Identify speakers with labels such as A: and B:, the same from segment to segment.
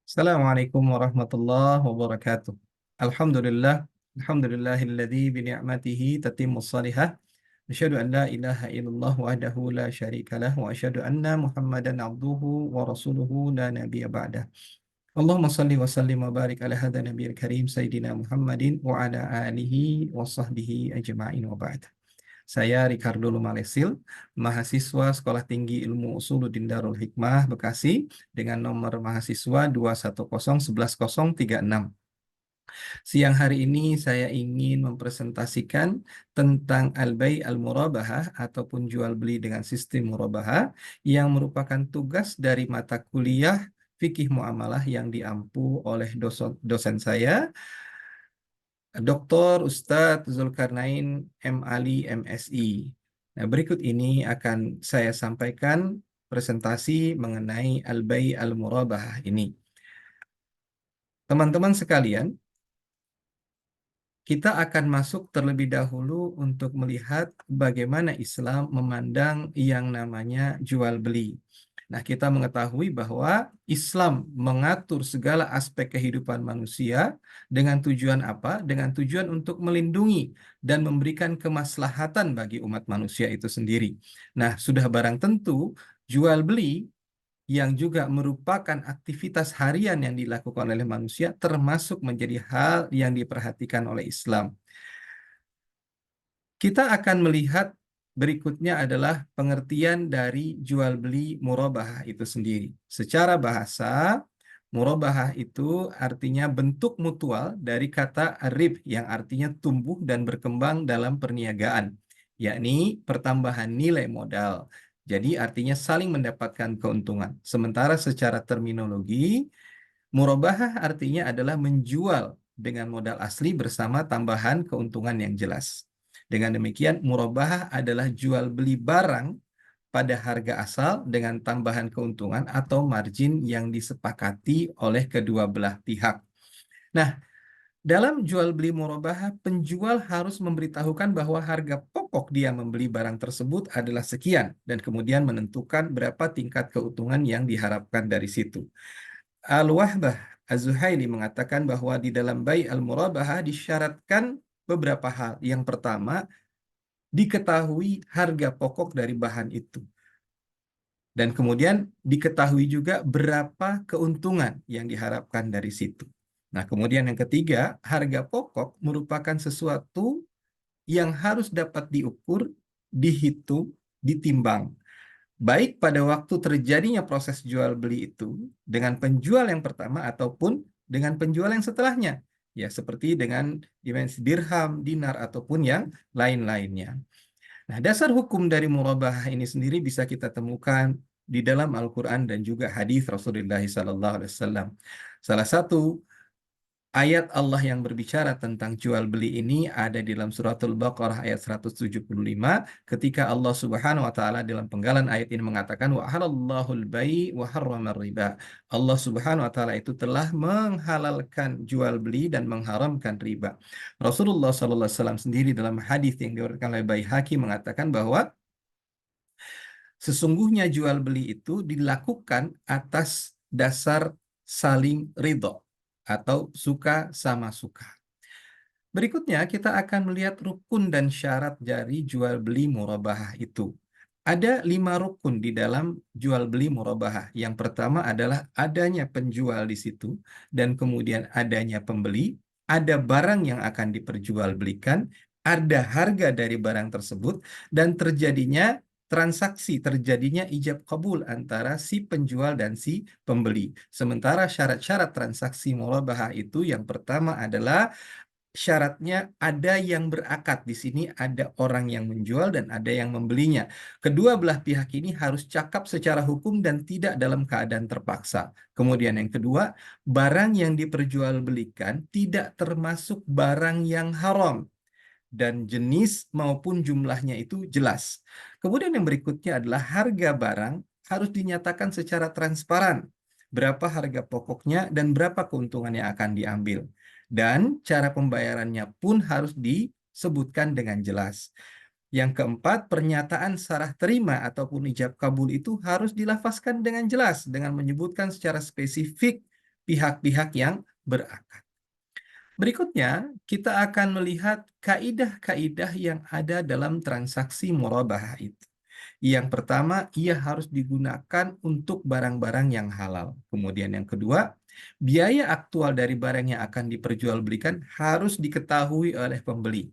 A: Assalamualaikum warahmatullahi wabarakatuh. Alhamdulillah, alhamdulillahilladzi bi ni'matihi tatimmus salihah. Asyhadu an la ilaha illallah wahdahu la syarikalah wa asyhadu anna Muhammadan abduhu wa rasuluhu la nabiyya ba'dah. Allahumma salli wa sallim wa barik ala hadza nabiyil karim sayyidina Muhammadin wa ala alihi wa sahbihi ajma'in wa ba'd. Saya Ricardo Lumalesil, mahasiswa Sekolah Tinggi Ilmu Usuluddin Darul Hikmah Bekasi dengan nomor mahasiswa 210111036. Siang hari ini saya ingin mempresentasikan tentang al-bai' al-murabahah ataupun jual beli dengan sistem murabahah yang merupakan tugas dari mata kuliah fikih muamalah yang diampu oleh dosen saya, Dr. Ustadz Zulkarnain M. Ali MSI. Nah, berikut ini akan saya sampaikan presentasi mengenai al-bai' al-murabahah ini. Teman-teman sekalian, kita akan masuk terlebih dahulu untuk melihat bagaimana Islam memandang yang namanya jual beli. Nah, kita mengetahui bahwa Islam mengatur segala aspek kehidupan manusia dengan tujuan apa? Dengan tujuan untuk melindungi dan memberikan kemaslahatan bagi umat manusia itu sendiri. Nah, sudah barang tentu jual beli yang juga merupakan aktivitas harian yang dilakukan oleh manusia termasuk menjadi hal yang diperhatikan oleh Islam. Kita akan melihat berikutnya adalah pengertian dari jual beli murabahah itu sendiri. Secara bahasa, murabahah itu artinya bentuk mutual dari kata rib yang artinya tumbuh dan berkembang dalam perniagaan, yakni pertambahan nilai modal. Jadi artinya saling mendapatkan keuntungan. Sementara secara terminologi, murabahah artinya adalah menjual dengan modal asli bersama tambahan keuntungan yang jelas. Dengan demikian, murabahah adalah jual beli barang pada harga asal dengan tambahan keuntungan atau margin yang disepakati oleh kedua belah pihak. Nah, dalam jual beli murabahah, penjual harus memberitahukan bahwa harga pokok dia membeli barang tersebut adalah sekian dan kemudian menentukan berapa tingkat keuntungan yang diharapkan dari situ. Al-Wahbah Az-Zuhaili mengatakan bahwa di dalam bai' al-murabahah disyaratkan beberapa hal. Yang pertama, diketahui harga pokok dari bahan itu. Dan kemudian diketahui juga berapa keuntungan yang diharapkan dari situ. Nah, kemudian yang ketiga, harga pokok merupakan sesuatu yang harus dapat diukur, dihitung, ditimbang. Baik pada waktu terjadinya proses jual beli itu dengan penjual yang pertama ataupun dengan penjual yang setelahnya. Ya, seperti dengan dimensi dirham, dinar, ataupun yang lain-lainnya. Nah, dasar hukum dari murabahah ini sendiri bisa kita temukan di dalam Al-Quran dan juga hadis Rasulullah SAW. Salah satu ayat Allah yang berbicara tentang jual beli ini ada di dalam suratul Baqarah ayat 175 ketika Allah Subhanahu wa taala dalam penggalan ayat ini mengatakan wa halallahul bai' wa harramar riba. Allah Subhanahu wa taala itu telah menghalalkan jual beli dan mengharamkan riba. Rasulullah sallallahu alaihi wasallam sendiri dalam hadis yang diriwayatkan oleh Baihaqi mengatakan bahwa sesungguhnya jual beli itu dilakukan atas dasar saling ridho atau suka sama suka. Berikutnya kita akan melihat rukun dan syarat dari jual beli murabahah itu. Ada 5 rukun di dalam jual beli murabahah. Yang pertama adalah adanya penjual di situ dan kemudian adanya pembeli, ada barang yang akan diperjualbelikan, ada harga dari barang tersebut dan terjadinya transaksi, terjadinya ijab kabul antara si penjual dan si pembeli. Sementara syarat-syarat transaksi murabahah itu yang pertama adalah syaratnya ada yang berakad. Di sini ada orang yang menjual dan ada yang membelinya. Kedua belah pihak ini harus cakap secara hukum dan tidak dalam keadaan terpaksa. Kemudian yang kedua, barang yang diperjualbelikan tidak termasuk barang yang haram dan jenis maupun jumlahnya itu jelas. Kemudian yang berikutnya adalah harga barang harus dinyatakan secara transparan. Berapa harga pokoknya dan berapa keuntungan yang akan diambil. Dan cara pembayarannya pun harus disebutkan dengan jelas. Yang keempat, pernyataan sarah terima ataupun ijab kabul itu harus dilafazkan dengan jelas dengan menyebutkan secara spesifik pihak-pihak yang berakad. Berikutnya, kita akan melihat kaidah-kaidah yang ada dalam transaksi murabahah itu. Yang pertama, ia harus digunakan untuk barang-barang yang halal. Kemudian yang kedua, biaya aktual dari barang yang akan diperjualbelikan harus diketahui oleh pembeli.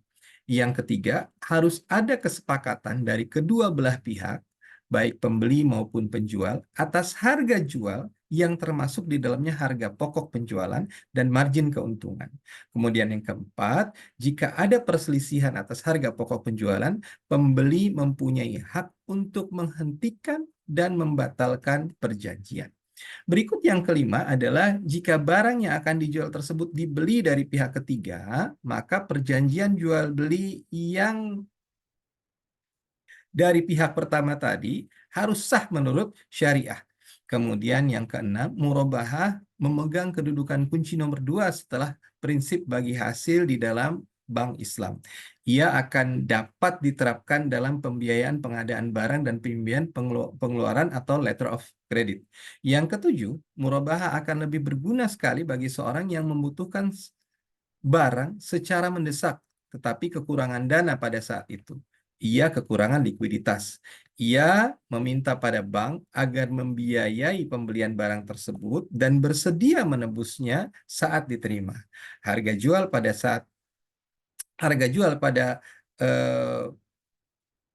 A: Yang ketiga, harus ada kesepakatan dari kedua belah pihak, baik pembeli maupun penjual, atas harga jual yang termasuk di dalamnya harga pokok penjualan dan margin keuntungan. Kemudian yang keempat, jika ada perselisihan atas harga pokok penjualan, pembeli mempunyai hak untuk menghentikan dan membatalkan perjanjian. Berikut yang kelima adalah jika barang yang akan dijual tersebut dibeli dari pihak ketiga, maka perjanjian jual beli yang dari pihak pertama tadi harus sah menurut syariah. Kemudian yang keenam, murabahah memegang kedudukan kunci nomor 2 setelah prinsip bagi hasil di dalam bank Islam. Ia akan dapat diterapkan dalam pembiayaan pengadaan barang dan pembiayaan pengeluaran atau letter of credit. Yang ketujuh, murabahah akan lebih berguna sekali bagi seorang yang membutuhkan barang secara mendesak, tetapi kekurangan dana pada saat itu. Ia kekurangan likuiditas. Ia meminta pada bank agar membiayai pembelian barang tersebut dan bersedia menebusnya saat diterima. Harga jual pada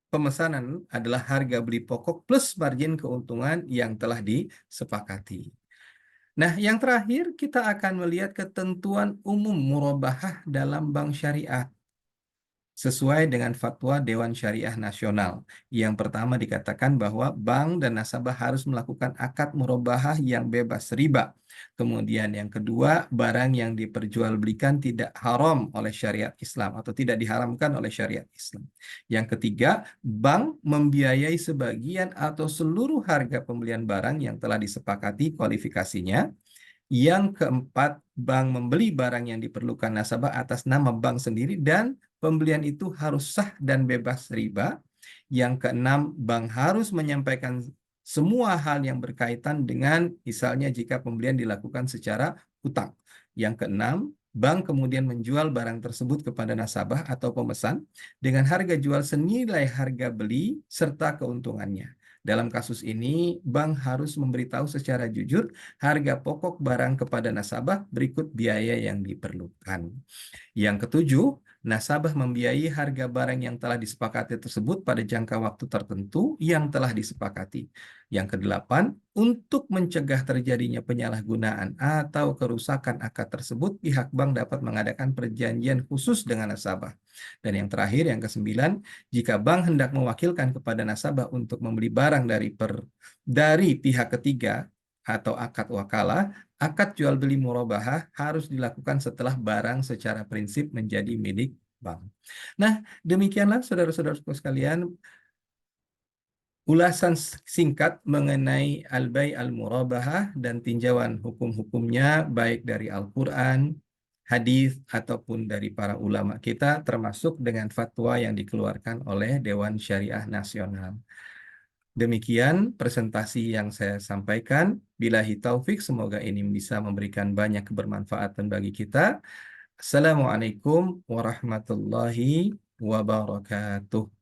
A: pemesanan adalah harga beli pokok plus margin keuntungan yang telah disepakati. Nah, yang terakhir kita akan melihat ketentuan umum murabahah dalam bank syariah sesuai dengan fatwa Dewan Syariah Nasional. Yang pertama dikatakan bahwa bank dan nasabah harus melakukan akad murabahah yang bebas riba. Kemudian yang kedua, barang yang diperjualbelikan tidak haram oleh syariat Islam atau tidak diharamkan oleh syariat Islam. Yang ketiga, bank membiayai sebagian atau seluruh harga pembelian barang yang telah disepakati kualifikasinya. Yang keempat, bank membeli barang yang diperlukan nasabah atas nama bank sendiri dan pembelian itu harus sah dan bebas riba. Yang keenam, bank harus menyampaikan semua hal yang berkaitan dengan misalnya jika pembelian dilakukan secara utang. Yang keenam, bank kemudian menjual barang tersebut kepada nasabah atau pemesan dengan harga jual senilai harga beli serta keuntungannya. Dalam kasus ini, bank harus memberitahu secara jujur harga pokok barang kepada nasabah berikut biaya yang diperlukan. Yang ketujuh, nasabah membiayai harga barang yang telah disepakati tersebut pada jangka waktu tertentu yang telah disepakati. Yang kedelapan, untuk mencegah terjadinya penyalahgunaan atau kerusakan akad tersebut, pihak bank dapat mengadakan perjanjian khusus dengan nasabah. Dan yang terakhir, yang kesembilan, jika bank hendak mewakilkan kepada nasabah untuk membeli barang dari pihak ketiga atau akad wakalah, akad jual beli murabahah harus dilakukan setelah barang secara prinsip menjadi milik bank. Nah, demikianlah saudara-saudaraku sekalian ulasan singkat mengenai al-bai' al-murabahah dan tinjauan hukum-hukumnya baik dari Al-Qur'an, hadis ataupun dari para ulama kita termasuk dengan fatwa yang dikeluarkan oleh Dewan Syariah Nasional. Demikian presentasi yang saya sampaikan. Billahi taufik, semoga ini bisa memberikan banyak kebermanfaatan bagi kita. Assalamualaikum warahmatullahi wabarakatuh.